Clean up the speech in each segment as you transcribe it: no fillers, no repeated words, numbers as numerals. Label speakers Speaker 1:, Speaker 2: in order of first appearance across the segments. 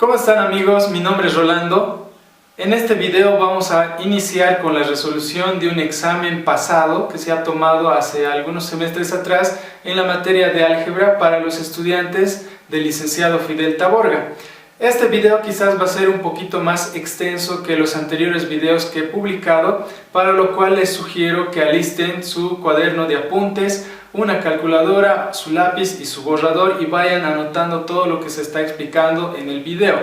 Speaker 1: ¿Cómo están amigos? Mi nombre es Rolando. En este video vamos a iniciar con la resolución de un examen pasado que se ha tomado hace algunos semestres atrás en la materia de álgebra para los estudiantes del licenciado Fidel Taborga. Este video quizás va a ser un poquito más extenso que los anteriores videos que he publicado, para lo cual les sugiero que alisten su cuaderno de apuntes, una calculadora, su lápiz y su borrador y vayan anotando todo lo que se está explicando en el video.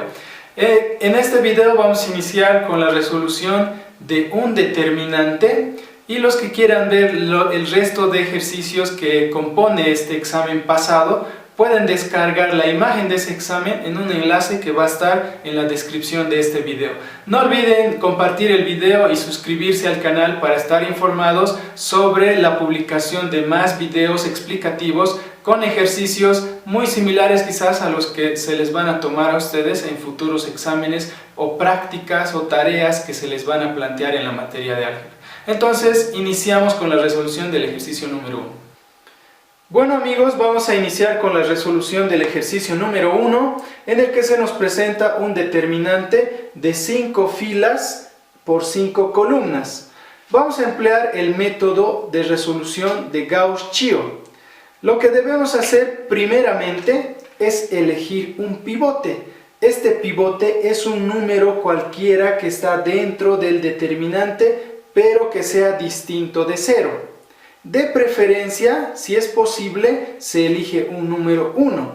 Speaker 1: En este video vamos a iniciar con la resolución de un determinante, y los que quieran ver el resto de ejercicios que compone este examen pasado pueden descargar la imagen de ese examen en un enlace que va a estar en la descripción de este video. No olviden compartir el video y suscribirse al canal para estar informados sobre la publicación de más videos explicativos con ejercicios muy similares quizás a los que se les van a tomar a ustedes en futuros exámenes o prácticas o tareas que se les van a plantear en la materia de álgebra. Entonces iniciamos con la resolución del ejercicio número 1. Bueno amigos, vamos a iniciar con la resolución del ejercicio número 1, en el que se nos presenta un determinante de 5 filas por 5 columnas. Vamos a emplear el método de resolución de Gauss-Chio. Lo que debemos hacer primeramente es elegir un pivote. Este pivote es un número cualquiera que está dentro del determinante, pero que sea distinto de 0. De preferencia, si es posible, se elige un número 1.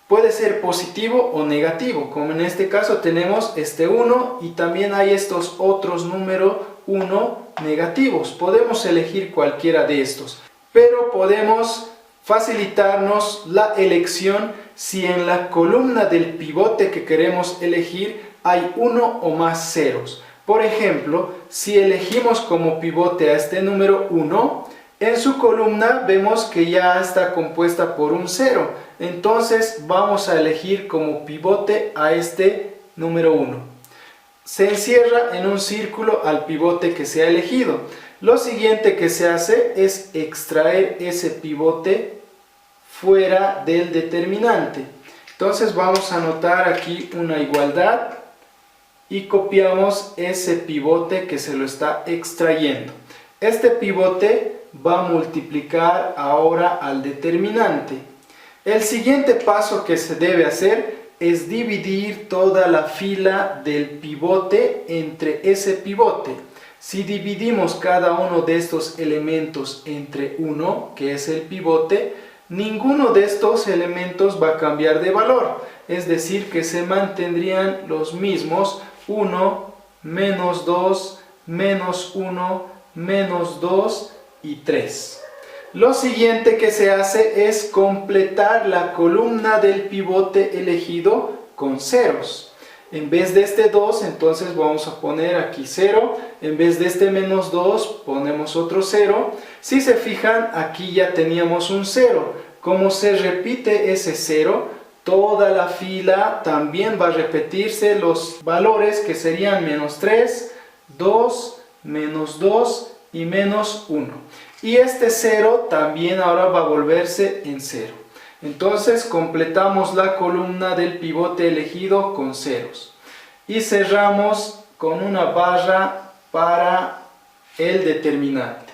Speaker 1: Puede ser positivo o negativo, como en este caso tenemos este 1 y también hay estos otros números 1 negativos. Podemos elegir cualquiera de estos, pero podemos facilitarnos la elección si en la columna del pivote que queremos elegir hay 1 o más ceros. Por ejemplo, si elegimos como pivote a este número 1, en su columna vemos que ya está compuesta por un 0, entonces vamos a elegir como pivote a este número 1. Se encierra en un círculo al pivote que se ha elegido. Lo siguiente que se hace es extraer ese pivote fuera del determinante. Entonces vamos a anotar aquí una igualdad y copiamos ese pivote que se lo está extrayendo. Este pivote va a multiplicar ahora al determinante. El siguiente paso que se debe hacer es dividir toda la fila del pivote entre ese pivote. Si dividimos cada uno de estos elementos entre 1, que es el pivote, ninguno de estos elementos va a cambiar de valor. Es decir, que se mantendrían los mismos: 1, menos 2, menos 1, menos 2 y 3. Lo siguiente que se hace es completar la columna del pivote elegido con ceros. En vez de este 2, entonces vamos a poner aquí 0. En vez de este menos 2, ponemos otro 0. Si se fijan, aquí ya teníamos un 0. Como se repite ese 0, toda la fila también va a repetirse los valores, que serían menos 3, 2, menos 2 y menos 1. Y este 0 también ahora va a volverse en 0. Entonces completamos la columna del pivote elegido con ceros. Y cerramos con una barra para el determinante.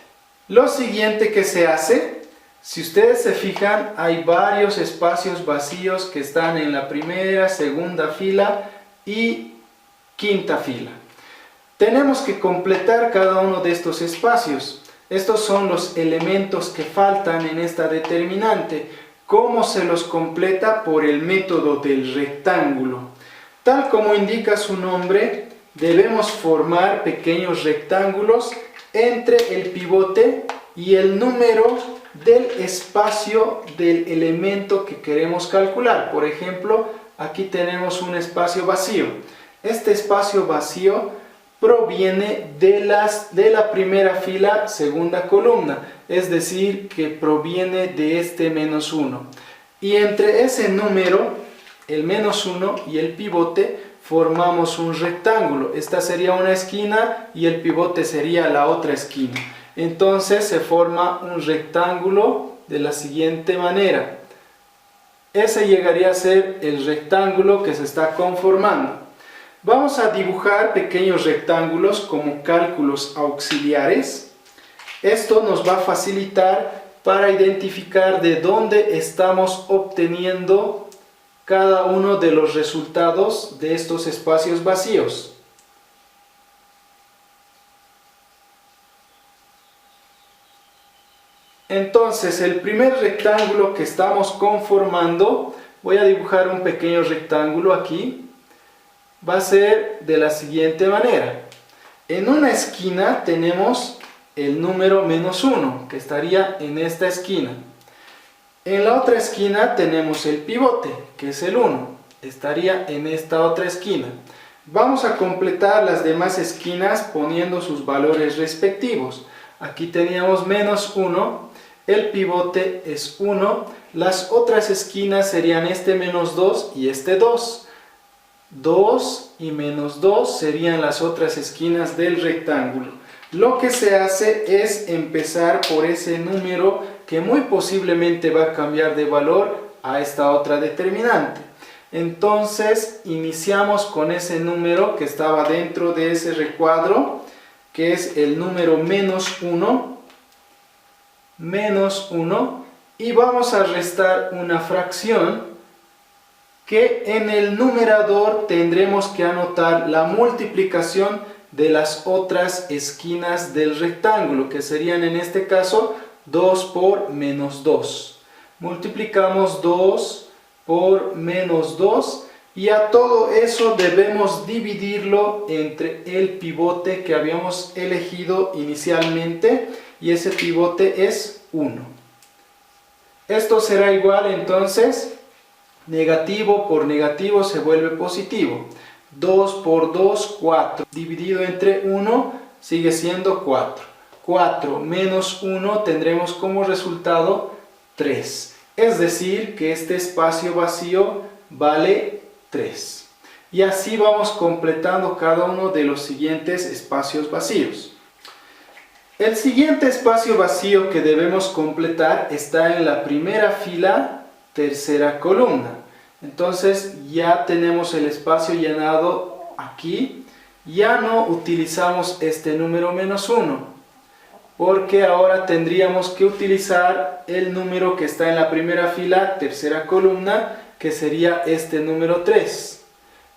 Speaker 1: Lo siguiente que se hace, si ustedes se fijan, hay varios espacios vacíos que están en la primera, segunda fila y quinta fila. Tenemos que completar cada uno de estos espacios. Estos son los elementos que faltan en esta determinante. ¿Cómo se los completa? Por el método del rectángulo. Tal como indica su nombre, debemos formar pequeños rectángulos entre el pivote y el número del espacio del elemento que queremos calcular. Por ejemplo, aquí tenemos un espacio vacío. Este espacio vacío proviene de la primera fila, segunda columna, es decir, que proviene de este menos 1. Y entre ese número, el menos 1 y el pivote, formamos un rectángulo. Esta sería una esquina y el pivote sería la otra esquina. Entonces se forma un rectángulo de la siguiente manera. Ese llegaría a ser el rectángulo que se está conformando. Vamos a dibujar pequeños rectángulos como cálculos auxiliares. Esto nos va a facilitar para identificar de dónde estamos obteniendo cada uno de los resultados de estos espacios vacíos. Entonces, el primer rectángulo que estamos conformando, voy a dibujar un pequeño rectángulo aquí, va a ser de la siguiente manera. En una esquina tenemos el número -1, que estaría en esta esquina. En la otra esquina tenemos el pivote, que es el 1, estaría en esta otra esquina. Vamos a completar las demás esquinas poniendo sus valores respectivos. Aquí teníamos -1, el pivote es 1, las otras esquinas serían este -2 y este 2. 2 y -2 serían las otras esquinas del rectángulo. Lo que se hace es empezar por ese número que muy posiblemente va a cambiar de valor a esta otra determinante. Entonces iniciamos con ese número que estaba dentro de ese recuadro, que es el número -1, y vamos a restar una fracción que en el numerador tendremos que anotar la multiplicación de las otras esquinas del rectángulo, que serían en este caso 2 por -2. Multiplicamos 2 por -2 y a todo eso debemos dividirlo entre el pivote que habíamos elegido inicialmente, y ese pivote es 1. Esto será igual entonces, negativo por negativo se vuelve positivo. 2 por 2, 4. Dividido entre 1 sigue siendo 4. 4 menos 1 tendremos como resultado 3. Es decir, que este espacio vacío vale 3. Y así vamos completando cada uno de los siguientes espacios vacíos. El siguiente espacio vacío que debemos completar está en la primera fila, tercera columna. Entonces ya tenemos el espacio llenado aquí. Ya no utilizamos este número -1, porque ahora tendríamos que utilizar el número que está en la primera fila, tercera columna, que sería este número 3.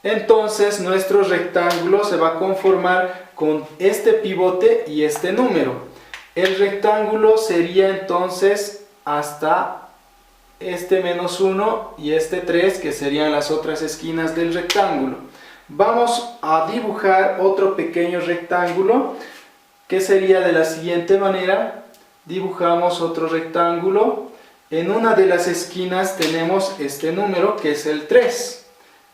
Speaker 1: Entonces nuestro rectángulo se va a conformar con este pivote y este número. El rectángulo sería entonces hasta este -1 y este 3, que serían las otras esquinas del rectángulo. Vamos a dibujar otro pequeño rectángulo que sería de la siguiente manera. Dibujamos otro rectángulo. En una de las esquinas tenemos este número que es el 3.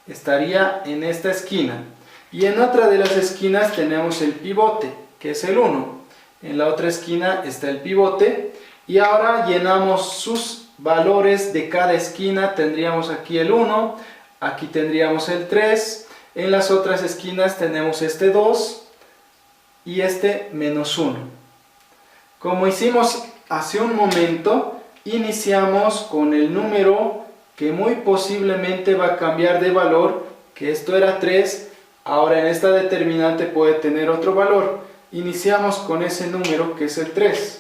Speaker 1: Estaría en esta esquina. Y en otra de las esquinas tenemos el pivote, que es el 1. En la otra esquina está el pivote. Y ahora llenamos sus valores de cada esquina. Tendríamos aquí el 1, aquí tendríamos el 3. En las otras esquinas tenemos este 2 y este -1. Como hicimos hace un momento, iniciamos con el número que muy posiblemente va a cambiar de valor, que esto era 3, ahora en esta determinante puede tener otro valor. Iniciamos con ese número que es el 3.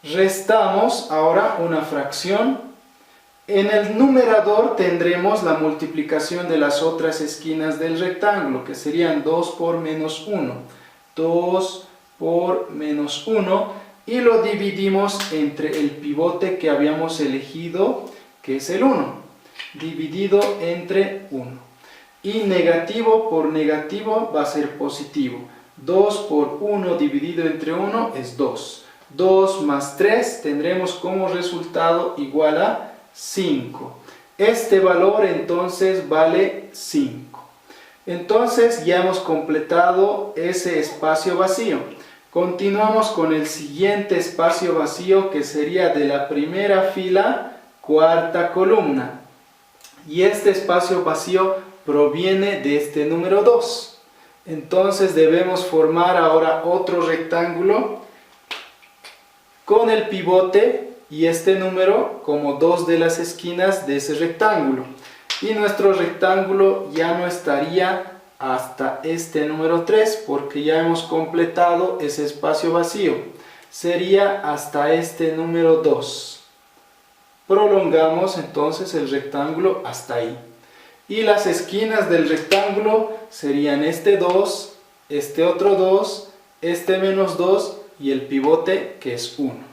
Speaker 1: Restamos ahora una fracción. En el numerador tendremos la multiplicación de las otras esquinas del rectángulo, que serían 2 por -1. 2 por -1, y lo dividimos entre el pivote que habíamos elegido, que es el 1, dividido entre 1. Y negativo por negativo va a ser positivo. 2 por 1 dividido entre 1 es 2. 2 más 3 tendremos como resultado igual a 5. Este valor entonces vale 5. Entonces ya hemos completado ese espacio vacío. Continuamos con el siguiente espacio vacío, que sería de la primera fila, cuarta columna. Y este espacio vacío proviene de este número 2. Entonces debemos formar ahora otro rectángulo con el pivote y este número como dos de las esquinas de ese rectángulo. Y nuestro rectángulo ya no estaría hasta este número 3 porque ya hemos completado ese espacio vacío. Sería hasta este número 2. Prolongamos entonces el rectángulo hasta ahí. Y las esquinas del rectángulo serían este 2, este otro 2, este menos 2 y el pivote que es 1.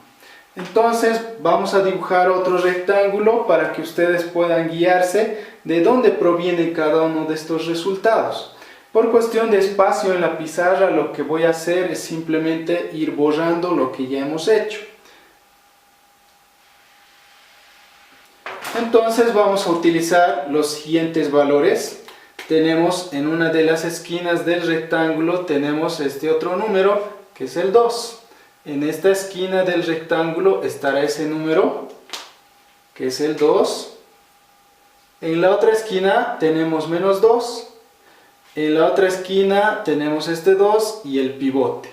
Speaker 1: Entonces vamos a dibujar otro rectángulo para que ustedes puedan guiarse de dónde proviene cada uno de estos resultados. Por cuestión de espacio en la pizarra lo que voy a hacer es simplemente ir borrando lo que ya hemos hecho. Entonces vamos a utilizar los siguientes valores. Tenemos en una de las esquinas del rectángulo tenemos este otro número que es el 2. En esta esquina del rectángulo estará ese número que es el 2. En la otra esquina tenemos menos 2. En la otra esquina tenemos este 2 y el pivote.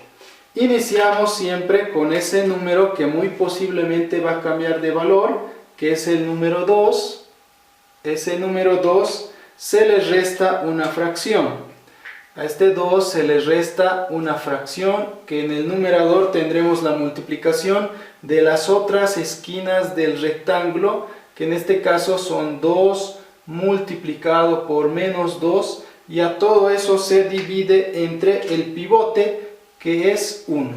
Speaker 1: Iniciamos siempre con ese número que muy posiblemente va a cambiar de valor, que es el número 2. Ese número 2 se le resta una fracción. A este 2 se le resta una fracción que en el numerador tendremos la multiplicación de las otras esquinas del rectángulo, que en este caso son 2 multiplicado por menos 2, y a todo eso se divide entre el pivote que es 1.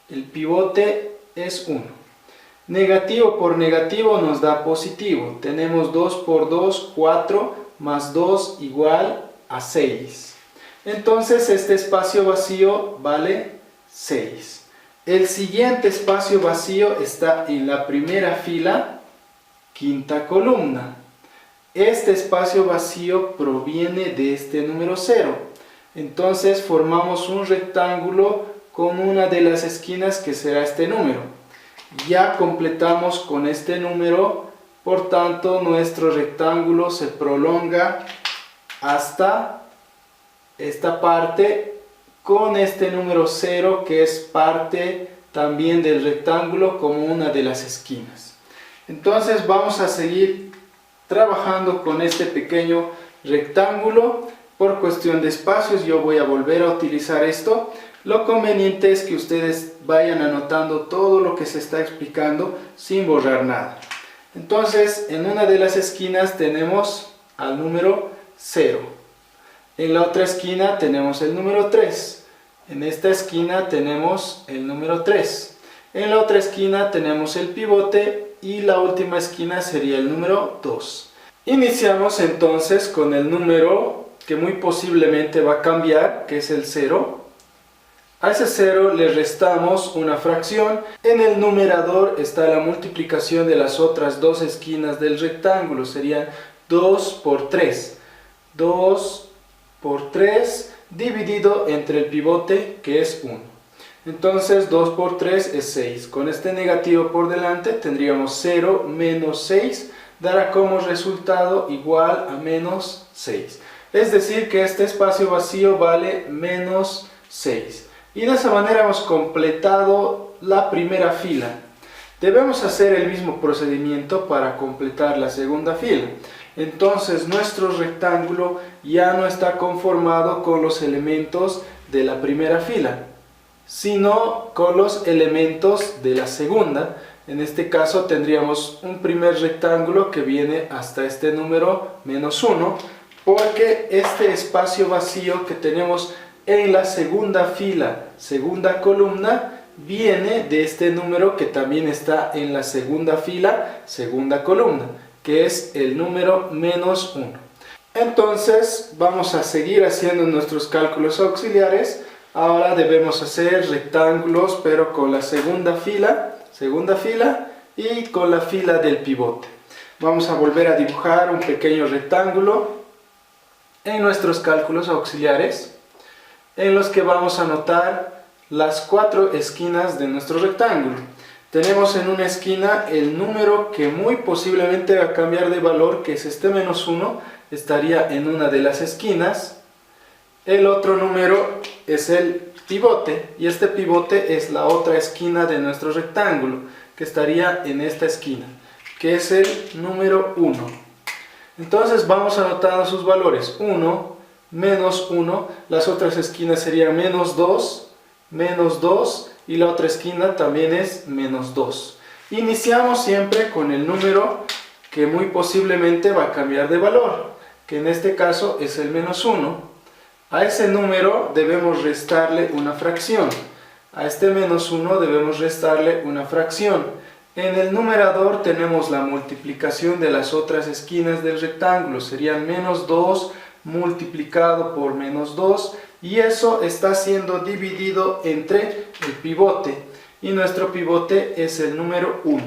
Speaker 1: El pivote es 1. Negativo por negativo nos da positivo. Tenemos 2 por 2, 4, más 2 igual a 6. Entonces este espacio vacío vale 6. El siguiente espacio vacío está en la primera fila, quinta columna. Este espacio vacío proviene de este número 0. Entonces formamos un rectángulo con una de las esquinas que será este número. Ya completamos con este número, por tanto nuestro rectángulo se prolonga hasta esta parte con este número 0 que es parte también del rectángulo como una de las esquinas. Entonces vamos a seguir trabajando con este pequeño rectángulo. Por cuestión de espacios yo voy a volver a utilizar esto. Lo conveniente es que ustedes vayan anotando todo lo que se está explicando sin borrar nada. Entonces en una de las esquinas tenemos al número 0. En la otra esquina tenemos el número 3. En esta esquina tenemos el número 3. En la otra esquina tenemos el pivote y la última esquina sería el número 2. Iniciamos entonces con el número que muy posiblemente va a cambiar, que es el 0. A ese 0 le restamos una fracción. En el numerador está la multiplicación de las otras dos esquinas del rectángulo. Serían 2 por 3. 2 por 3 dividido entre el pivote que es 1. Entonces 2 por 3 es 6. Con este negativo por delante tendríamos 0 menos 6. Dará como resultado igual a menos 6. Es decir que este espacio vacío vale menos 6. Y de esa manera hemos completado la primera fila. Debemos hacer el mismo procedimiento para completar la segunda fila. Entonces nuestro rectángulo ya no está conformado con los elementos de la primera fila, sino con los elementos de la segunda. En este caso tendríamos un primer rectángulo que viene hasta este número menos 1, porque este espacio vacío que tenemos en la segunda fila, segunda columna, viene de este número que también está en la segunda fila, segunda columna, que es el número menos 1. Entonces vamos a seguir haciendo nuestros cálculos auxiliares. Ahora debemos hacer rectángulos, pero con la segunda fila y con la fila del pivote. Vamos a volver a dibujar un pequeño rectángulo en nuestros cálculos auxiliares, en los que vamos a anotar las 4 esquinas de nuestro rectángulo. Tenemos en una esquina el número que muy posiblemente va a cambiar de valor, que es este menos 1, estaría en una de las esquinas. El otro número es el pivote, y este pivote es la otra esquina de nuestro rectángulo, que estaría en esta esquina, que es el número 1. Entonces vamos anotando sus valores: 1, menos 1, las otras esquinas serían menos 2, y la otra esquina también es menos 2. Iniciamos siempre con el número que muy posiblemente va a cambiar de valor, que en este caso es el menos 1. A ese número debemos restarle una fracción. A este menos 1 debemos restarle una fracción. En el numerador tenemos la multiplicación de las otras esquinas del rectángulo. Serían menos 2 multiplicado por menos 2. Y eso está siendo dividido entre el pivote. Y nuestro pivote es el número 1.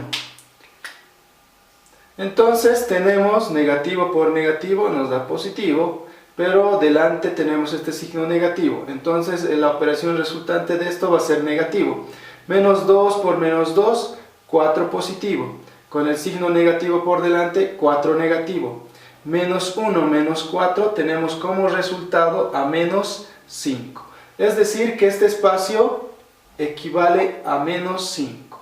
Speaker 1: Entonces tenemos negativo por negativo, nos da positivo. Pero delante tenemos este signo negativo. Entonces la operación resultante de esto va a ser negativo. Menos 2 por menos 2, 4 positivo. Con el signo negativo por delante, 4 negativo. Menos 1 menos 4 tenemos como resultado a menos 5. Es decir, que este espacio equivale a menos 5.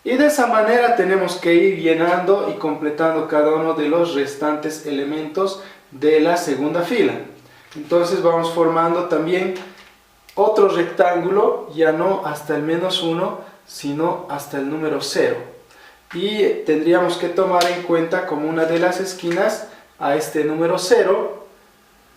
Speaker 1: Y de esa manera tenemos que ir llenando y completando cada uno de los restantes elementos de la segunda fila. Entonces vamos formando también otro rectángulo, ya no hasta el menos 1, sino hasta el número 0. Y tendríamos que tomar en cuenta como una de las esquinas a este número 0,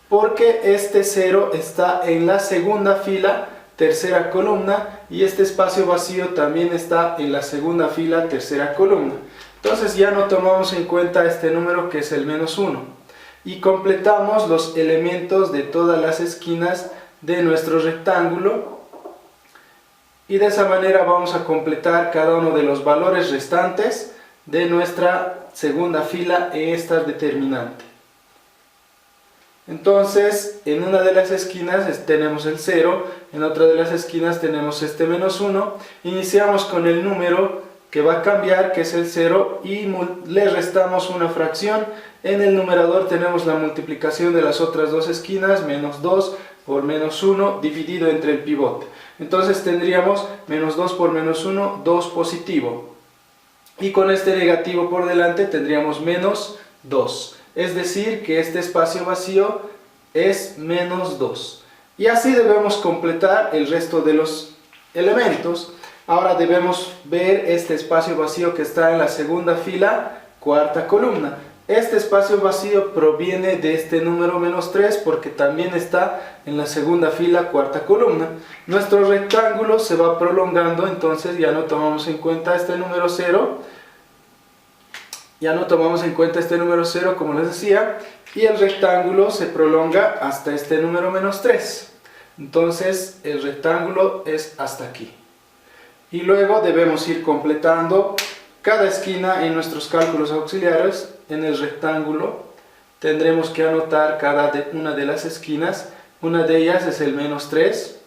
Speaker 1: porque este 0 está en la segunda fila, tercera columna, y este espacio vacío también está en la segunda fila, tercera columna. Entonces ya no tomamos en cuenta este número, que es el menos 1, y completamos los elementos de todas las esquinas de nuestro rectángulo, y de esa manera vamos a completar cada uno de los valores restantes de nuestra segunda fila en esta determinante. Entonces, en una de las esquinas tenemos el 0, en otra de las esquinas tenemos este menos 1. Iniciamos con el número que va a cambiar, que es el 0, y le restamos una fracción. En el numerador tenemos la multiplicación de las otras dos esquinas, menos 2 por menos 1, dividido entre el pivote. Entonces tendríamos menos 2 por menos 1, 2 positivo. Y con este negativo por delante tendríamos menos 2. Es decir, que este espacio vacío es menos 2. Y así debemos completar el resto de los elementos. Ahora debemos ver este espacio vacío que está en la segunda fila, cuarta columna. Este espacio vacío proviene de este número menos 3 porque también está en la segunda fila, cuarta columna. Nuestro rectángulo se va prolongando, entonces ya no tomamos en cuenta este número 0. Como les decía, y el rectángulo se prolonga hasta este número menos 3. Entonces el rectángulo es hasta aquí. Y luego debemos ir completando cada esquina en nuestros cálculos auxiliares. En el rectángulo tendremos que anotar cada una de las esquinas. Una de ellas es el menos 3,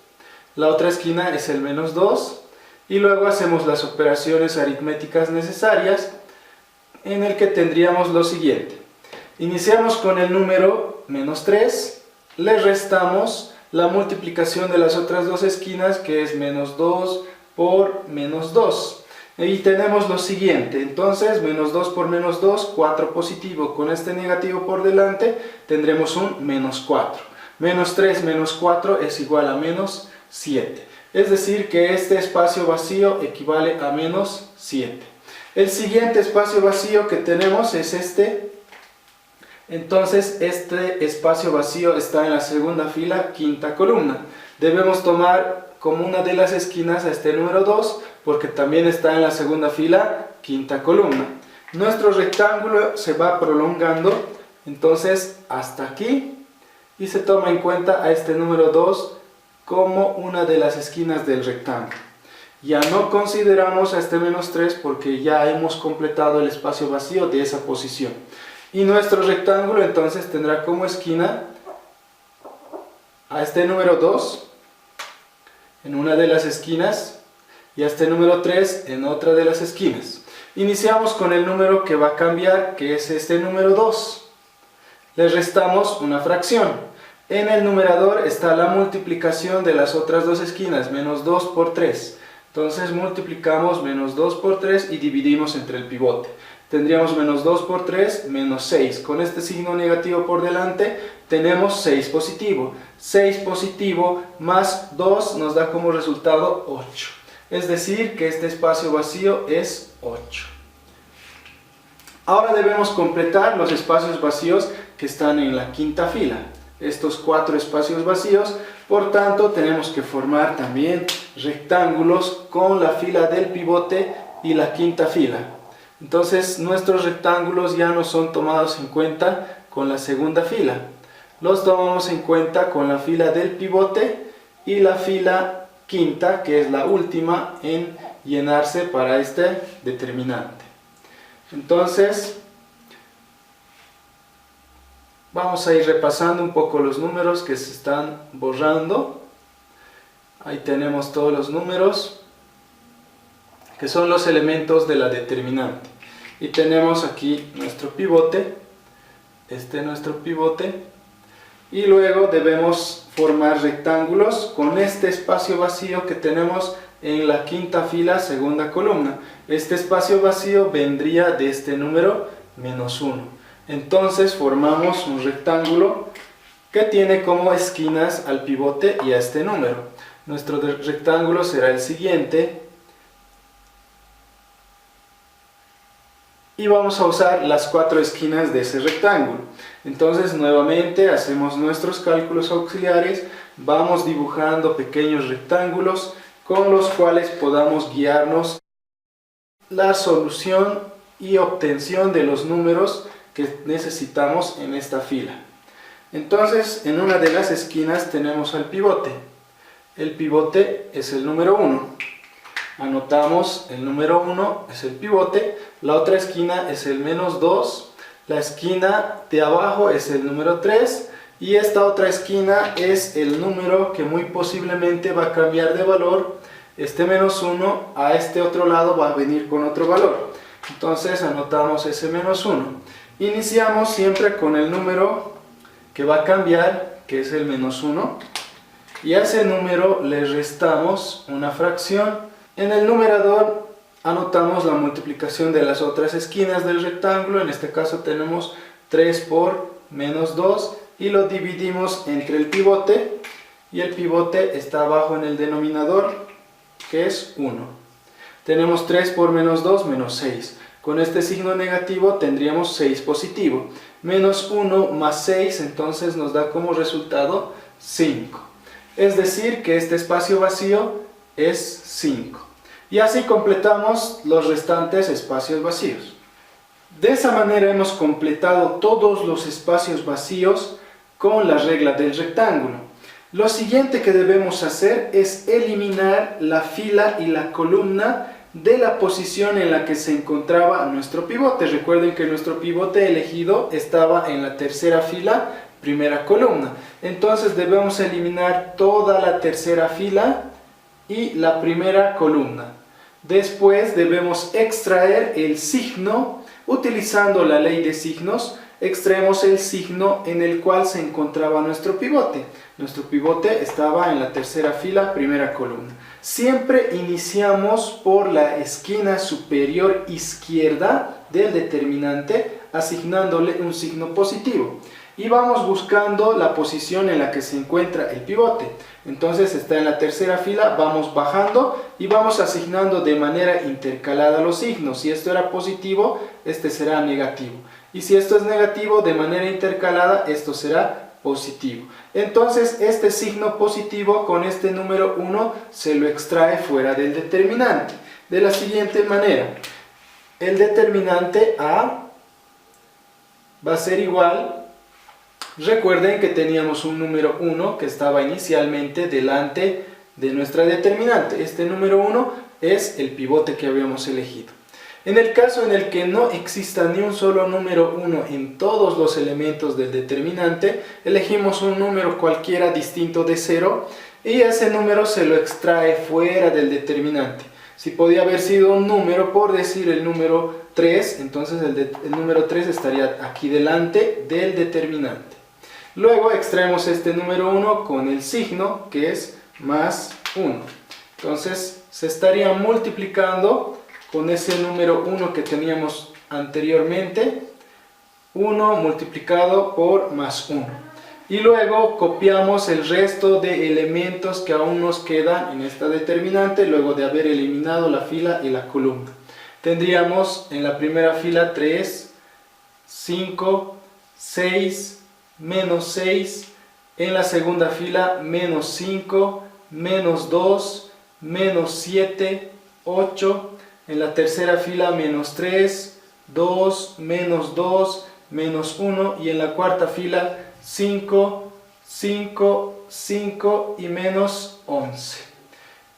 Speaker 1: la otra esquina es el menos 2, y luego hacemos las operaciones aritméticas necesarias, en el que tendríamos lo siguiente. Iniciamos con el número menos 3, le restamos la multiplicación de las otras dos esquinas, que es menos 2 por menos 2. Y tenemos lo siguiente, entonces menos 2 por menos 2, 4 positivo. Con este negativo por delante tendremos un menos 4. Menos 3 menos 4 es igual a menos 7. Es decir, que este espacio vacío equivale a menos 7. El siguiente espacio vacío que tenemos es este. Entonces este espacio vacío está en la segunda fila, quinta columna. Debemos tomar como una de las esquinas a este número 2 porque también está en la segunda fila, quinta columna. Nuestro rectángulo se va prolongando entonces hasta aquí y se toma en cuenta a este número 2 como una de las esquinas del rectángulo. Ya no consideramos a este menos 3 porque ya hemos completado el espacio vacío de esa posición. Y nuestro rectángulo entonces tendrá como esquina a este número 2 en una de las esquinas y a este número 3 en otra de las esquinas. Iniciamos con el número que va a cambiar, que es este número 2. Le restamos una fracción. En el numerador está la multiplicación de las otras dos esquinas, menos 2 por 3. Entonces multiplicamos menos 2 por 3 y dividimos entre el pivote. Tendríamos menos 2 por 3, menos 6. Con este signo negativo por delante, tenemos 6 positivo. 6 positivo más 2 nos da como resultado 8. Es decir, que este espacio vacío es 8. Ahora debemos completar los espacios vacíos que están en la quinta fila. Estos 4 espacios vacíos, por tanto, tenemos que formar también rectángulos con la fila del pivote y la quinta fila. Entonces, nuestros rectángulos ya no son tomados en cuenta con la segunda fila. Los tomamos en cuenta con la fila del pivote y la fila quinta, que es la última en llenarse para este determinante. Entonces, vamos a ir repasando un poco los números que se están borrando. Ahí tenemos todos los números, que son los elementos de la determinante. Y tenemos aquí nuestro pivote, nuestro pivote, y luego debemos formar rectángulos con este espacio vacío que tenemos en la quinta fila, segunda columna. Este espacio vacío vendría de este número menos 1. Entonces formamos un rectángulo que tiene como esquinas al pivote y a este número. Nuestro rectángulo será el siguiente. Y vamos a usar las 4 esquinas de ese rectángulo. Entonces nuevamente hacemos nuestros cálculos auxiliares, vamos dibujando pequeños rectángulos con los cuales podamos guiarnos la solución y obtención de los números que necesitamos en esta fila. Entonces, en una de las esquinas tenemos al pivote. El pivote es el número 1. Anotamos el número 1 es el pivote, la otra esquina es el menos 2, la esquina de abajo es el número 3 y esta otra esquina es el número que muy posiblemente va a cambiar de valor. Este menos 1 a este otro lado va a venir con otro valor. Entonces anotamos ese menos 1. Iniciamos siempre con el número que va a cambiar, que es el menos 1, y a ese número le restamos una fracción. En el numerador anotamos la multiplicación de las otras esquinas del rectángulo, en este caso tenemos 3 por menos 2 y lo dividimos entre el pivote y el pivote está abajo en el denominador, que es 1. Tenemos 3 por menos 2, menos 6. Con este signo negativo tendríamos 6 positivo. Menos 1 más 6 entonces nos da como resultado 5. Es decir que este espacio vacío es 5. Y así completamos los restantes espacios vacíos. De esa manera hemos completado todos los espacios vacíos con la regla del rectángulo. Lo siguiente que debemos hacer es eliminar la fila y la columna de la posición en la que se encontraba nuestro pivote. Recuerden que nuestro pivote elegido estaba en la tercera fila, primera columna. Entonces debemos eliminar toda la tercera fila y la primera columna. Después debemos extraer el signo. Utilizando la ley de signos, extraemos el signo en el cual se encontraba nuestro pivote. Nuestro pivote estaba en la tercera fila, primera columna. Siempre iniciamos por la esquina superior izquierda del determinante, asignándole un signo positivo. Y vamos buscando la posición en la que se encuentra el pivote. Entonces está en la tercera fila, vamos bajando y vamos asignando de manera intercalada los signos. Si esto era positivo, este será negativo. Y si esto es negativo, de manera intercalada, esto será positivo. Entonces este signo positivo con este número 1 se lo extrae fuera del determinante. De la siguiente manera, el determinante A va a ser igual. Recuerden que teníamos un número 1 que estaba inicialmente delante de nuestra determinante. Este número 1 es el pivote que habíamos elegido. En el caso en el que no exista ni un solo número 1 en todos los elementos del determinante, elegimos un número cualquiera distinto de 0 y ese número se lo extrae fuera del determinante. Si podía haber sido un número, por decir el número 3, entonces el número 3 estaría aquí delante del determinante. Luego extraemos este número 1 con el signo que es más 1. Entonces se estaría multiplicando con ese número 1 que teníamos anteriormente, 1 multiplicado por más 1. Y luego copiamos el resto de elementos que aún nos quedan en esta determinante luego de haber eliminado la fila y la columna. Tendríamos en la primera fila 3, 5, 6, menos 6, en la segunda fila menos 5, menos 2, menos 7, 8, en la tercera fila menos 3, 2, menos 2, menos 1 y en la cuarta fila 5, 5, 5 y menos 11.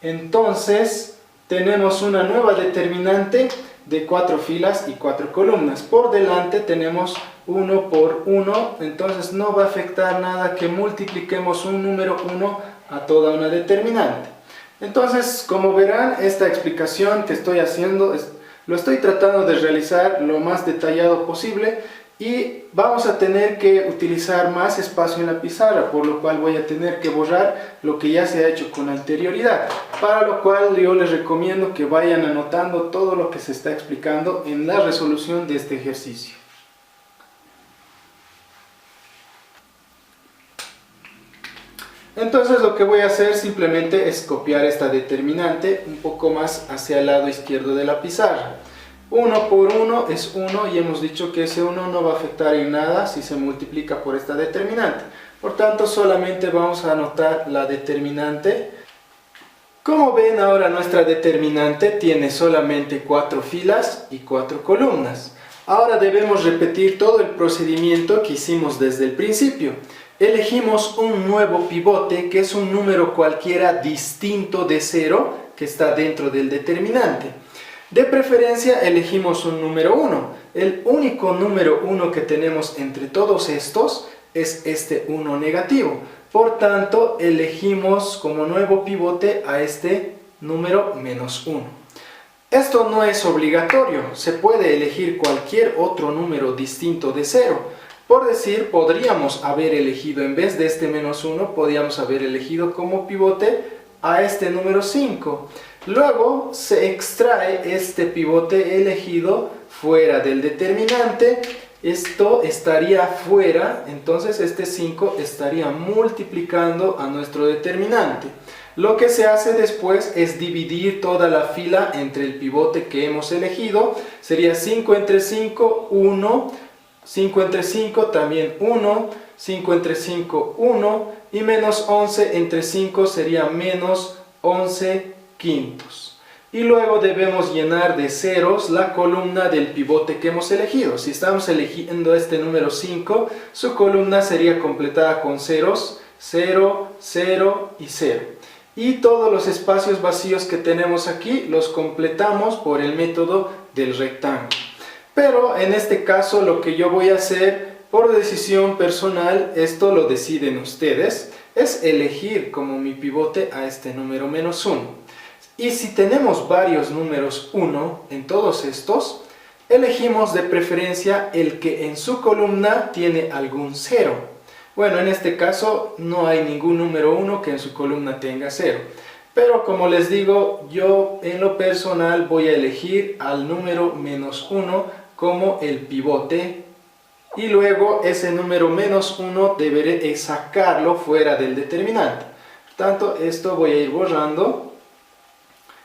Speaker 1: Entonces tenemos una nueva determinante de 4 filas y 4 columnas. Por delante tenemos 1 por 1, entonces no va a afectar nada que multipliquemos un número 1 a toda una determinante. Entonces, como verán, esta explicación que estoy haciendo, lo estoy tratando de realizar lo más detallado posible y vamos a tener que utilizar más espacio en la pizarra, por lo cual voy a tener que borrar lo que ya se ha hecho con anterioridad, para lo cual yo les recomiendo que vayan anotando todo lo que se está explicando en la resolución de este ejercicio. Entonces lo que voy a hacer simplemente es copiar esta determinante un poco más hacia el lado izquierdo de la pizarra. 1 por 1 es 1 y hemos dicho que ese 1 no va a afectar en nada si se multiplica por esta determinante. Por tanto, solamente vamos a anotar la determinante. Como ven, ahora nuestra determinante tiene solamente 4 filas y 4 columnas. Ahora debemos repetir todo el procedimiento que hicimos desde el principio. Elegimos un nuevo pivote que es un número cualquiera distinto de 0 que está dentro del determinante. De preferencia elegimos un número 1. El único número 1 que tenemos entre todos estos es este 1 negativo. Por tanto, elegimos como nuevo pivote a este número menos 1. Esto no es obligatorio, se puede elegir cualquier otro número distinto de 0. Por decir, podríamos haber elegido, en vez de este menos 1, podríamos haber elegido como pivote a este número 5. Luego se extrae este pivote elegido fuera del determinante. Esto estaría fuera, entonces este 5 estaría multiplicando a nuestro determinante. Lo que se hace después es dividir toda la fila entre el pivote que hemos elegido. Sería 5 entre 5, 1, 5 entre 5 también 1, 5 entre 5, 1 y menos 11 entre 5 sería menos 11 quintos. Y luego debemos llenar de ceros la columna del pivote que hemos elegido. Si estamos eligiendo este número 5, su columna sería completada con ceros, 0, 0 y 0. Y todos los espacios vacíos que tenemos aquí los completamos por el método del rectángulo. Pero en este caso lo que yo voy a hacer por decisión personal, esto lo deciden ustedes, es elegir como mi pivote a este número menos 1. Y si tenemos varios números 1 en todos estos, elegimos de preferencia el que en su columna tiene algún 0. Bueno, en este caso no hay ningún número 1 que en su columna tenga 0. Pero como les digo, yo en lo personal voy a elegir al número menos 1 como el pivote. Y luego ese número menos 1 deberé sacarlo fuera del determinante. Por tanto, esto voy a ir borrando.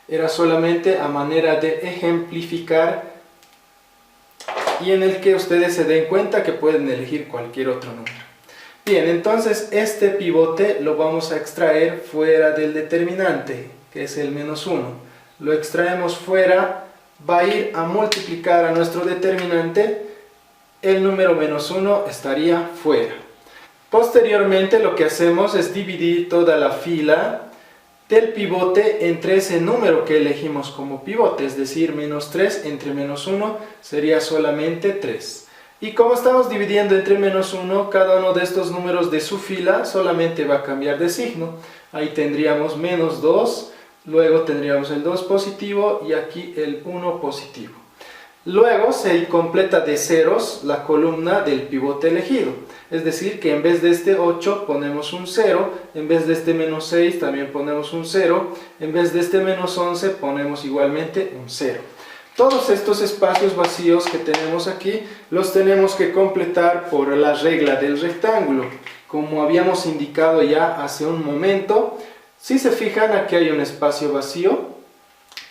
Speaker 1: Era solamente a manera de ejemplificar y en el que ustedes se den cuenta que pueden elegir cualquier otro número. Bien, entonces este pivote lo vamos a extraer fuera del determinante, que es el menos 1. Lo extraemos fuera, va a ir a multiplicar a nuestro determinante, el número menos 1 estaría fuera. Posteriormente lo que hacemos es dividir toda la fila del pivote entre ese número que elegimos como pivote, es decir, menos 3 entre menos 1 sería solamente 3. Y como estamos dividiendo entre menos 1, cada uno de estos números de su fila solamente va a cambiar de signo. Ahí tendríamos menos 2, luego tendríamos el 2 positivo y aquí el 1 positivo. Luego se completa de ceros la columna del pivote elegido. Es decir, que en vez de este 8 ponemos un 0, en vez de este menos 6 también ponemos un 0, en vez de este menos 11 ponemos igualmente un 0. Todos estos espacios vacíos que tenemos aquí los tenemos que completar por la regla del rectángulo. Como habíamos indicado ya hace un momento, si se fijan, aquí hay un espacio vacío.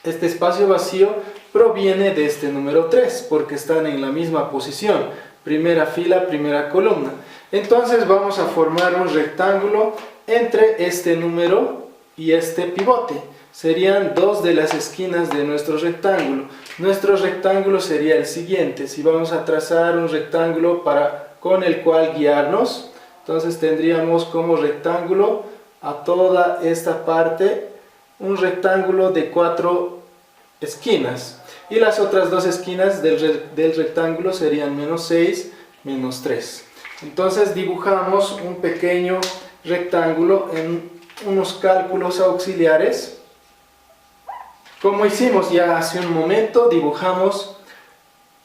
Speaker 1: Este espacio vacío proviene de este número 3 porque están en la misma posición, primera fila, primera columna. Entonces vamos a formar un rectángulo entre este número y este pivote. Serían dos de las esquinas de nuestro rectángulo. Nuestro rectángulo sería el siguiente. Si vamos a trazar un rectángulo con el cual guiarnos, entonces tendríamos como rectángulo a toda esta parte un rectángulo de 4 esquinas. Y las otras dos esquinas del rectángulo serían menos 6, menos 3. Entonces dibujamos un pequeño rectángulo en unos cálculos auxiliares. Como hicimos ya hace un momento, dibujamos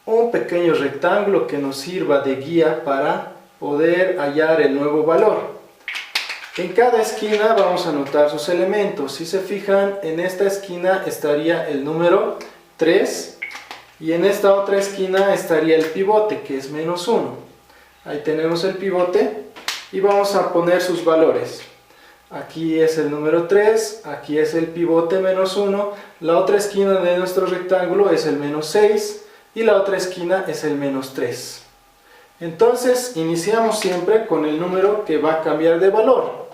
Speaker 1: un pequeño rectángulo que nos sirva de guía para poder hallar el nuevo valor. En cada esquina vamos a anotar sus elementos. Si se fijan, en esta esquina estaría el número 3 y en esta otra esquina estaría el pivote, que es menos 1. Ahí tenemos el pivote y vamos a poner sus valores. Aquí es el número 3, aquí es el pivote menos 1, la otra esquina de nuestro rectángulo es el menos 6 y la otra esquina es el menos 3. Entonces iniciamos siempre con el número que va a cambiar de valor.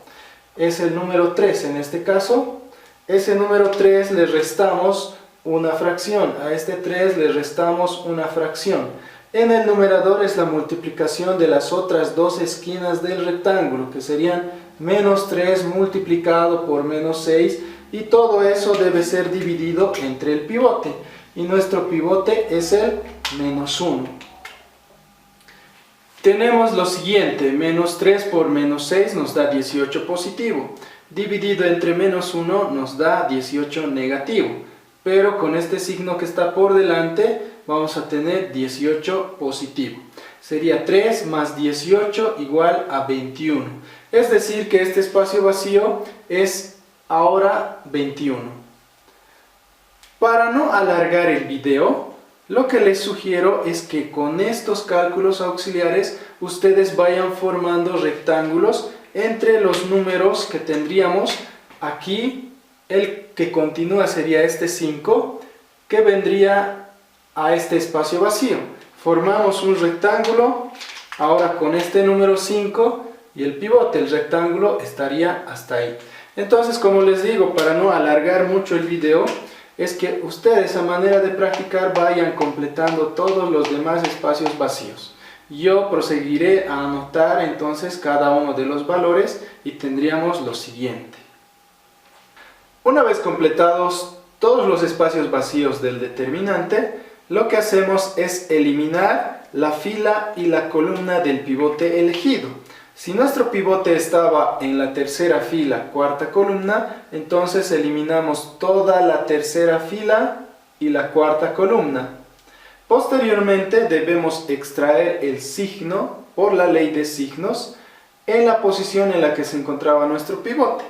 Speaker 1: Es el número 3 en este caso. Ese número 3 le restamos una fracción, a este 3 le restamos una fracción. En el numerador es la multiplicación de las otras dos esquinas del rectángulo, que serían menos 3 multiplicado por menos 6, y todo eso debe ser dividido entre el pivote, y nuestro pivote es el menos 1. Tenemos lo siguiente, menos 3 por menos 6 nos da 18 positivo, dividido entre menos 1 nos da 18 negativo, pero con este signo que está por delante vamos a tener 18 positivo. Sería 3 más 18 igual a 21. Es decir que este espacio vacío es ahora 21. Para no alargar el video, lo que les sugiero es que con estos cálculos auxiliares ustedes vayan formando rectángulos entre los números que tendríamos. Aquí el que continúa sería este 5, que vendría a este espacio vacío. Formamos un rectángulo ahora con este número 5 y el pivote, el rectángulo estaría hasta ahí. Entonces, como les digo, para no alargar mucho el video, es que ustedes a manera de practicar vayan completando todos los demás espacios vacíos. Yo proseguiré a anotar entonces cada uno de los valores y tendríamos lo siguiente. Una vez completados todos los espacios vacíos del determinante, lo que hacemos es eliminar la fila y la columna del pivote elegido. Si nuestro pivote estaba en la tercera fila, cuarta columna, entonces eliminamos toda la tercera fila y la cuarta columna. Posteriormente debemos extraer el signo por la ley de signos en la posición en la que se encontraba nuestro pivote.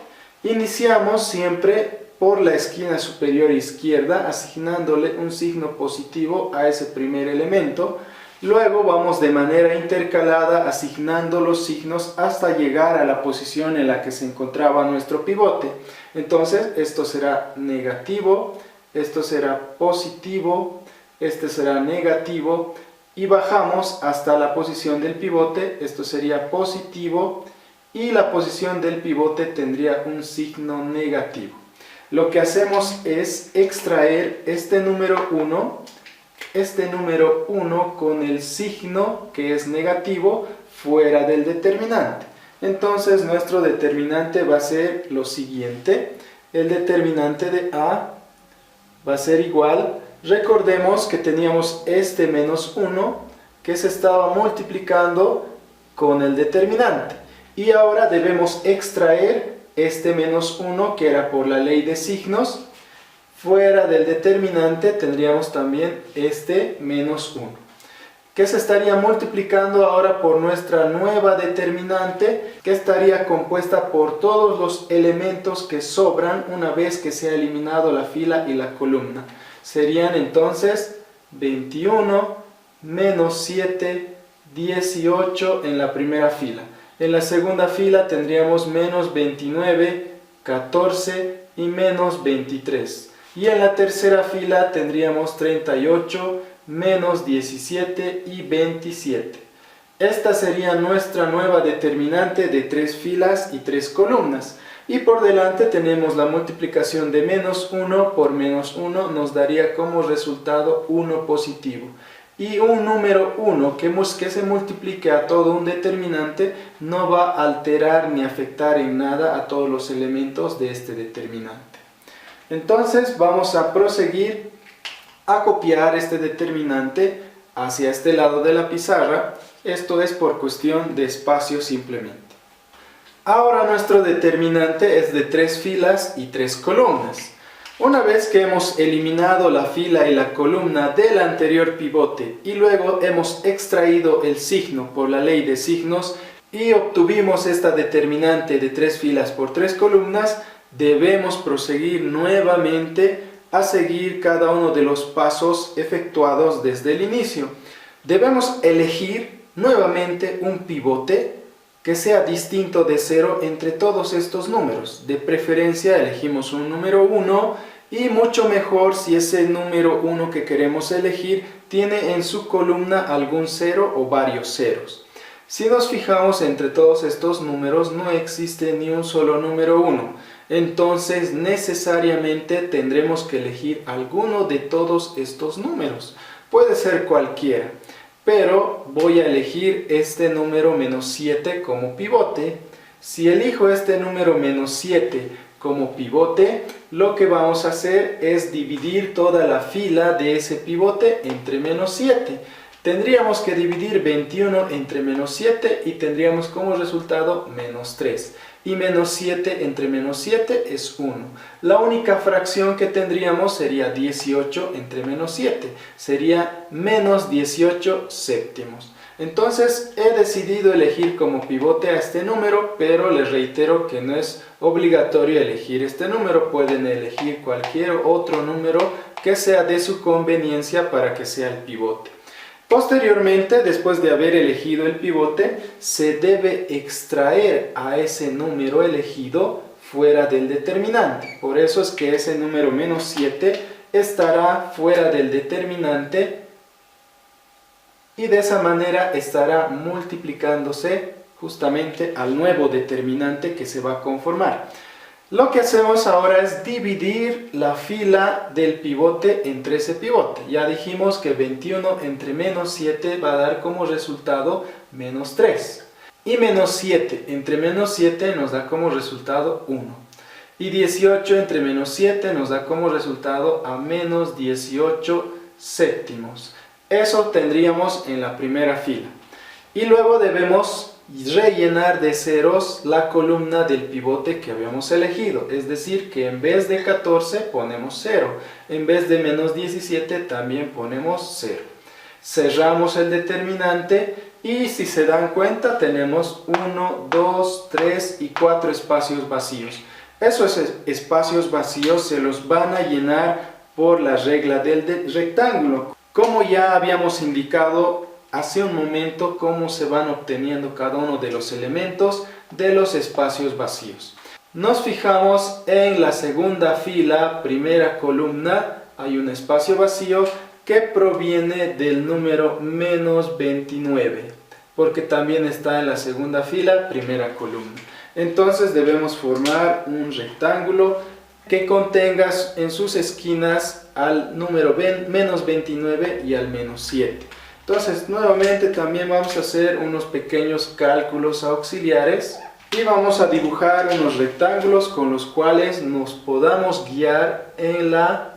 Speaker 1: Iniciamos siempre por la esquina superior izquierda, asignándole un signo positivo a ese primer elemento. Luego vamos de manera intercalada asignando los signos hasta llegar a la posición en la que se encontraba nuestro pivote. Entonces esto será negativo, esto será positivo, este será negativo, y bajamos hasta la posición del pivote. Esto sería positivo y la posición del pivote tendría un signo negativo. Lo que hacemos es extraer este número 1 con el signo que es negativo fuera del determinante. Entonces nuestro determinante va a ser lo siguiente. El determinante de A va a ser igual, recordemos que teníamos este menos 1 que se estaba multiplicando con el determinante, y ahora debemos extraer este menos 1 que era por la ley de signos. Fuera del determinante tendríamos también este menos 1. que se estaría multiplicando ahora por nuestra nueva determinante, que estaría compuesta por todos los elementos que sobran una vez que se ha eliminado la fila y la columna. Serían entonces 21 menos 7, 18 en la primera fila. En la segunda fila tendríamos menos 29, 14 y menos 23. Y en la tercera fila tendríamos 38, menos 17 y 27. Esta sería nuestra nueva determinante de 3 filas y 3 columnas. Y por delante tenemos la multiplicación de menos 1 por menos 1, nos daría como resultado 1 positivo. Y un número 1 que se multiplique a todo un determinante no va a alterar ni afectar en nada a todos los elementos de este determinante. Entonces vamos a proseguir a copiar este determinante hacia este lado de la pizarra. Esto es por cuestión de espacio simplemente. Ahora nuestro determinante es de 3 filas y 3 columnas. Una vez que hemos eliminado la fila y la columna del anterior pivote y luego hemos extraído el signo por la ley de signos y obtuvimos esta determinante de 3 filas por 3 columnas, debemos proseguir nuevamente a seguir cada uno de los pasos efectuados desde el inicio. Debemos elegir nuevamente un pivote que sea distinto de 0 entre todos estos números. De preferencia elegimos un número 1 y mucho mejor si ese número 1 que queremos elegir tiene en su columna algún 0 o varios ceros. Si nos fijamos entre todos estos números no existe ni un solo número 1. Entonces necesariamente tendremos que elegir alguno de todos estos números. Puede ser cualquiera. Pero voy a elegir este número menos 7 como pivote. Si elijo este número menos 7 como pivote, lo que vamos a hacer es dividir toda la fila de ese pivote entre menos 7. Tendríamos que dividir 21 entre menos 7 y tendríamos como resultado menos 3. Y menos 7 entre menos 7 es 1. La única fracción que tendríamos sería 18 entre menos 7. Sería menos 18 séptimos. Entonces he decidido elegir como pivote a este número, pero les reitero que no es obligatorio elegir este número. Pueden elegir cualquier otro número que sea de su conveniencia para que sea el pivote. Posteriormente, después de haber elegido el pivote, se debe extraer a ese número elegido fuera del determinante. Por eso es que ese número menos 7 estará fuera del determinante y de esa manera estará multiplicándose justamente al nuevo determinante que se va a conformar. Lo que hacemos ahora es dividir la fila del pivote entre ese pivote. Ya dijimos que 21 entre menos 7 va a dar como resultado menos 3. Y menos 7 entre menos 7 nos da como resultado 1. Y 18 entre menos 7 nos da como resultado a menos 18 séptimos. Eso tendríamos en la primera fila. Y luego debemos rellenar de ceros la columna del pivote que habíamos elegido, es decir que en vez de 14 ponemos 0, en vez de menos 17 también ponemos 0. Cerramos el determinante y si se dan cuenta tenemos 1, 2, 3 y 4 espacios vacíos. Esos espacios vacíos se los van a llenar por la regla del rectángulo, como ya habíamos indicado hace un momento cómo se van obteniendo cada uno de los elementos de los espacios vacíos. Nos fijamos en la segunda fila, primera columna, hay un espacio vacío que proviene del número menos 29, porque también está en la segunda fila, primera columna. Entonces debemos formar un rectángulo que contenga en sus esquinas al número menos 29 y al menos 7. Entonces nuevamente también vamos a hacer unos pequeños cálculos auxiliares y vamos a dibujar unos rectángulos con los cuales nos podamos guiar en la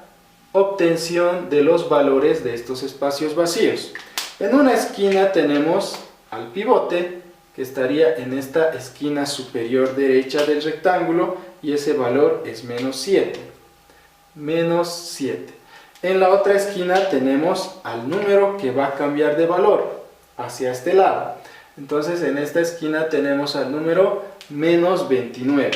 Speaker 1: obtención de los valores de estos espacios vacíos. En una esquina tenemos al pivote que estaría en esta esquina superior derecha del rectángulo y ese valor es menos 7. Menos 7. En la otra esquina tenemos al número que va a cambiar de valor hacia este lado. Entonces en esta esquina tenemos al número menos 29.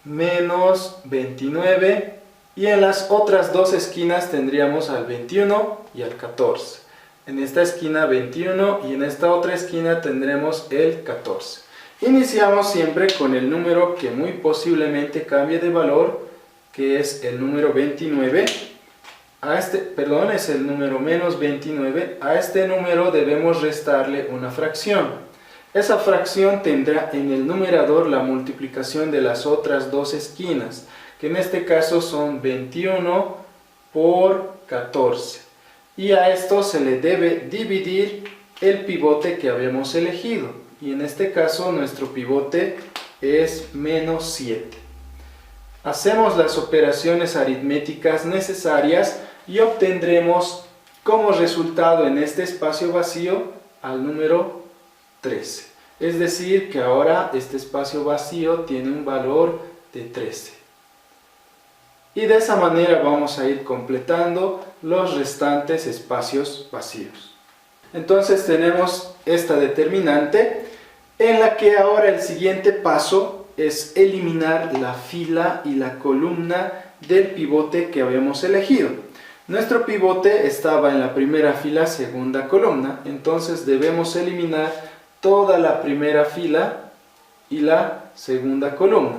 Speaker 1: Menos 29. Y en las otras dos esquinas tendríamos al 21 y al 14. En esta esquina 21 y en esta otra esquina tendremos el 14. Iniciamos siempre con el número que muy posiblemente cambie de valor, que es el número 29. Es el número menos 29. A este número debemos restarle una fracción. Esa fracción tendrá en el numerador la multiplicación de las otras dos esquinas, que en este caso son 21 por 14. Y a esto se le debe dividir el pivote que habíamos elegido. Y en este caso nuestro pivote es menos 7. Hacemos las operaciones aritméticas necesarias y obtendremos como resultado en este espacio vacío al número 13. Es decir, que ahora este espacio vacío tiene un valor de 13. Y de esa manera vamos a ir completando los restantes espacios vacíos. Entonces tenemos esta determinante en la que ahora el siguiente paso es eliminar la fila y la columna del pivote que habíamos elegido. Nuestro pivote estaba en la primera fila, segunda columna, entonces debemos eliminar toda la primera fila y la segunda columna.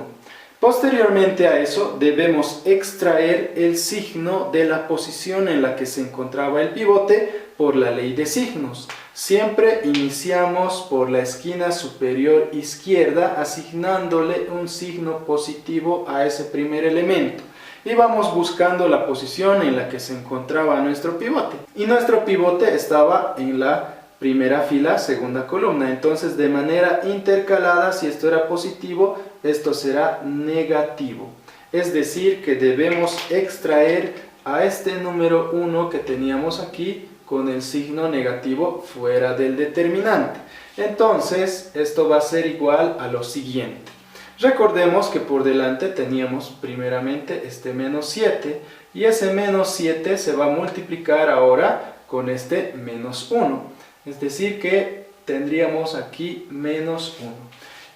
Speaker 1: Posteriormente a eso debemos extraer el signo de la posición en la que se encontraba el pivote por la ley de signos. Siempre iniciamos por la esquina superior izquierda asignándole un signo positivo a ese primer elemento. Y vamos buscando la posición en la que se encontraba nuestro pivote. Y nuestro pivote estaba en la primera fila, segunda columna. Entonces de manera intercalada, si esto era positivo, esto será negativo. Es decir, que debemos extraer a este número 1 que teníamos aquí con el signo negativo fuera del determinante. Entonces esto va a ser igual a lo siguiente. Recordemos que por delante teníamos primeramente este menos 7 y ese menos 7 se va a multiplicar ahora con este menos 1. Es decir que tendríamos aquí menos 1.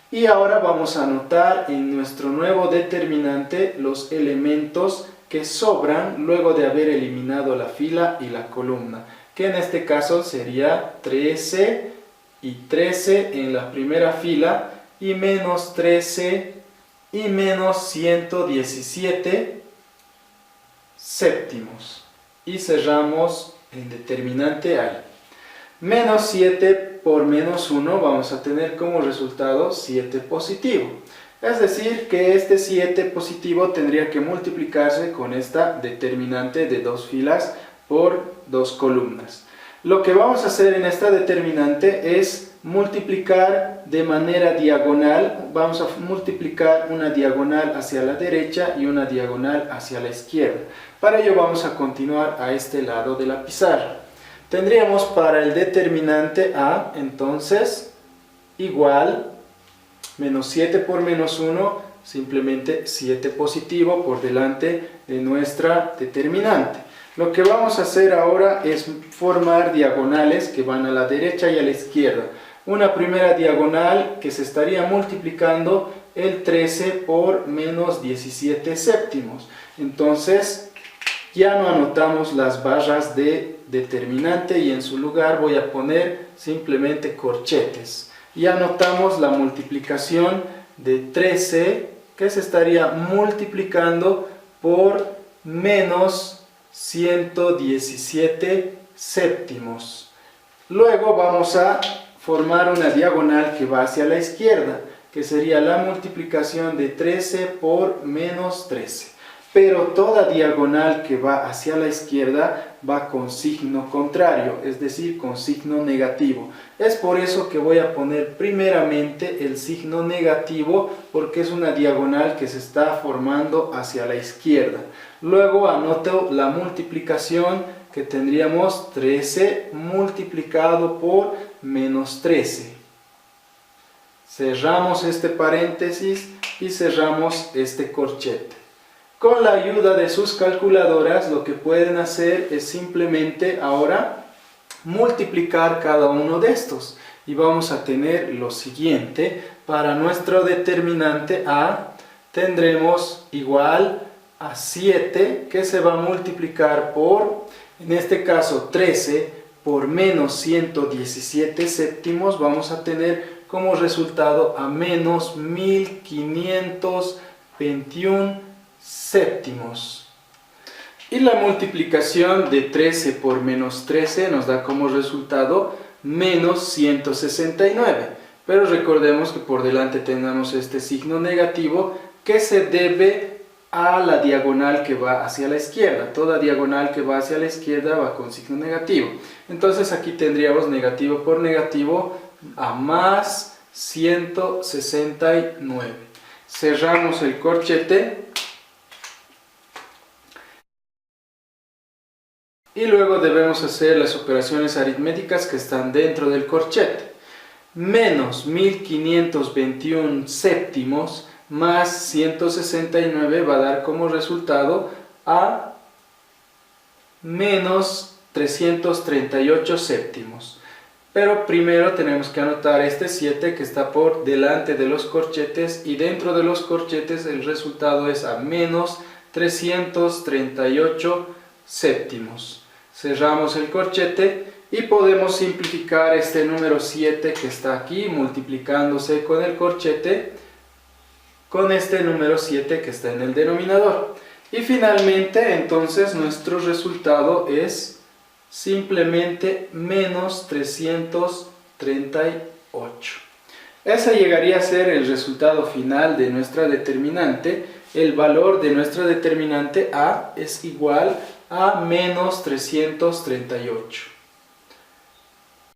Speaker 1: Y ahora vamos a anotar en nuestro nuevo determinante los elementos que sobran luego de haber eliminado la fila y la columna, que en este caso sería 13 y 13 en la primera fila, y menos 13 y menos 117 séptimos. Y cerramos el determinante ahí. Menos 7 por menos 1 vamos a tener como resultado 7 positivo. Es decir, que este 7 positivo tendría que multiplicarse con esta determinante de 2 filas por 2 columnas. Lo que vamos a hacer en esta determinante es multiplicar de manera diagonal. Vamos a multiplicar una diagonal hacia la derecha y una diagonal hacia la izquierda. Para ello vamos a continuar a este lado de la pizarra. Tendríamos para el determinante A, entonces, igual, menos 7 por menos 1, simplemente 7 positivo por delante de nuestra determinante. Lo que vamos a hacer ahora es formar diagonales que van a la derecha y a la izquierda. Una primera diagonal que se estaría multiplicando el 13 por menos 17 séptimos. Entonces ya no anotamos las barras de determinante y en su lugar voy a poner simplemente corchetes. Y anotamos la multiplicación de 13 que se estaría multiplicando por menos 117 séptimos. Luego vamos a formar una diagonal que va hacia la izquierda, que sería la multiplicación de 13 por menos 13. Pero toda diagonal que va hacia la izquierda va con signo contrario, es decir, con signo negativo. Es por eso que voy a poner primeramente el signo negativo, porque es una diagonal que se está formando hacia la izquierda. Luego anoto la multiplicación que tendríamos 13 multiplicado por menos 13. Cerramos este paréntesis y cerramos este corchete. Con la ayuda de sus calculadoras lo que pueden hacer es simplemente ahora multiplicar cada uno de estos. Y vamos a tener lo siguiente: para nuestro determinante A tendremos igual a 7 que se va a multiplicar por, en este caso 13 por menos 117 séptimos, vamos a tener como resultado a menos 1521 séptimos. Y la multiplicación de 13 por menos 13 nos da como resultado menos 169. Pero recordemos que por delante tenemos este signo negativo que se debe a la diagonal que va hacia la izquierda. Toda diagonal que va hacia la izquierda va con signo negativo. Entonces aquí tendríamos negativo por negativo a más 169. Cerramos el corchete. Y luego debemos hacer las operaciones aritméticas que están dentro del corchete. Menos 1521 séptimos más 169 va a dar como resultado a menos 338 séptimos. Pero primero tenemos que anotar este 7 que está por delante de los corchetes, y dentro de los corchetes el resultado es a menos 338 séptimos. Cerramos el corchete y podemos simplificar este número 7 que está aquí multiplicándose con el corchete con este número 7 que está en el denominador. Y finalmente entonces nuestro resultado es simplemente menos 338. Ese llegaría a ser el resultado final de nuestra determinante. El valor de nuestra determinante A es igual a menos 338.